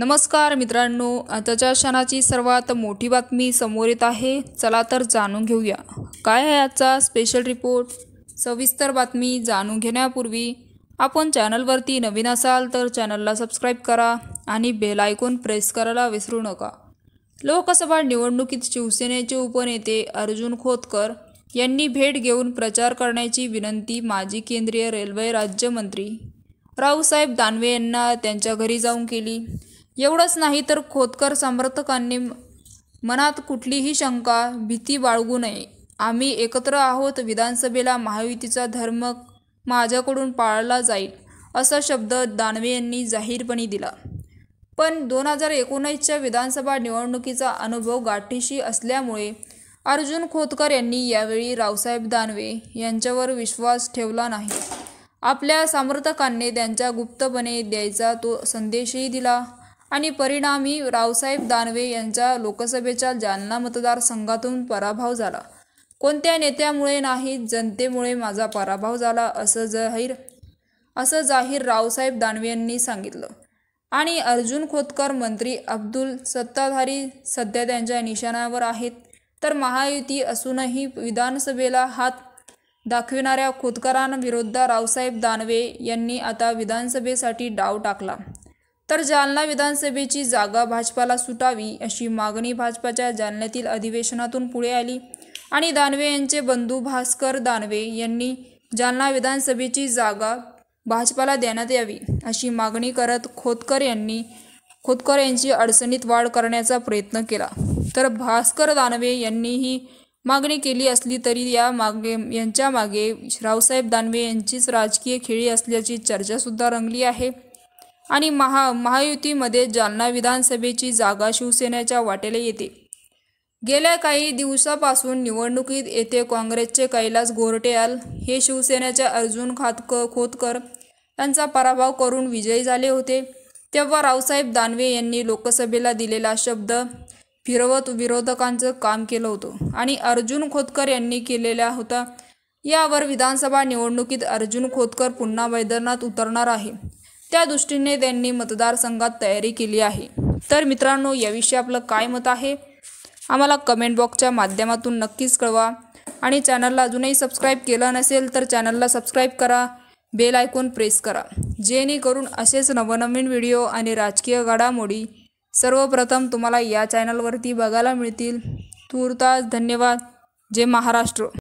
नमस्कार मित्रांनो, आताच्या क्षणाची सर्वात मोठी बातमी समोर येत आहे। चला तर जाणून घेऊया काय आहे आजचा स्पेशल रिपोर्ट। सविस्तर बातमी जाणून घेण्यापूर्वी आपण चॅनलवरती नवीन असाल तर चॅनलला सबस्क्राइब करा आणि बेल आयकॉन प्रेस करायला विसरू नका। लोकसभा निवडणुकीत शिवसेनेचे उपनेते अर्जुन खोतकर यांनी भेट घेऊन प्रचार करण्याची विनंती माजी केंद्रीय रेल्वे राज्यमंत्री रावसाहेब दानवे यांना त्यांच्या घरी जाऊन केली। एवढंच नाही तर खोतकर समर्थकांनी मनात कुठलीही शंका भीती बाळगू नये, आम्ही एकत्र आहोत, विधानसभेला महायुतीचा धर्म माझ्याकडून पाळला जाईल असा शब्द दानवे यांनी जाहीरपणे दिला। पण 2019च्या विधानसभा निवडणुकीचा अनुभव गाठीशी असल्यामुळे अर्जुन खोतकर यांनी यावेळी रावसाहेब दानवे यांच्यावर विश्वास ठेवला नाही। आपल्या समर्थकांनी त्यांच्या गुप्तपणे द्यायचा तो संदेशही दिला आणि परिणामी रावसाहेब दानवे यांचा लोकसभेच्या जालना मतदारसंघातून पराभव झाला। कोणत्या नेत्यामुळे नाही, जनतेमुळे माझा पराभव झाला असं जाहीर रावसाहेब दानवे यांनी सांगितलं। आणि अर्जुन खोतकर मंत्री अब्दुल सत्ताधारी सध्या त्यांच्या निशाण्यावर आहेत, तर महायुती असूनही विधानसभेला हात दाखविणाऱ्या खोतकरांविरोधात रावसाहेब दानवे यांनी आता विधानसभेसाठी डाव टाकला। तर जालना विधानसभेची जागा भाजपाला सुटावी अशी मागणी भाजपाच्या जालन्यातील अधिवेशनातून पुढे आली आणि दानवे यांचे बंधू भास्कर दानवे यांनी जालना विधानसभेची जागा भाजपाला देण्यात यावी अशी मागणी करत खोतकर यांची अडचणीत वाढ करण्याचा प्रयत्न केला। तर भास्कर दानवे यांनी ही मागणी केली असली तरी यांच्या मागे रावसाहेब दानवे यांचीच राजकीय खेळी असल्याची चर्चासुद्धा रंगली आहे आणि महायुतीमध्ये जालना विधानसभेची जागा शिवसेनेच्या वाटेला येते। गेल्या काही दिवसापासून निवडणुकीत येथे काँग्रेसचे कैलास गोरटेवाल हे शिवसेनेच्या अर्जुन खोतकर यांचा पराभव करून विजयी झाले होते, तेव्हा रावसाहेब दानवे यांनी लोकसभेला दिलेला शब्द फिरवत विरोधकांचं काम केलं होतं आणि अर्जुन खोतकर यांनी केलेला होता। यावर विधानसभा निवडणुकीत अर्जुन खोतकर पुन्हा मैदानात उतरणार आहे, त्या दृष्टीने त्यांनी मतदारसंघात तयारी केली आहे। तर मित्रांनो, याविषयी आपलं काय मत आहे आम्हाला कमेंट बॉक्सच्या माध्यमातून नक्कीच कळवा आणि चॅनलला अजूनही सबस्क्राईब केलं नसेल तर चॅनलला सबस्क्राईब करा, बेल आयकॉन प्रेस करा, जेणेकरून असेच नवनवीन व्हिडिओ आणि राजकीय घडामोडी सर्वप्रथम तुम्हाला या चॅनलवरती बघायला मिळतील। तूर्तास धन्यवाद। जय महाराष्ट्र।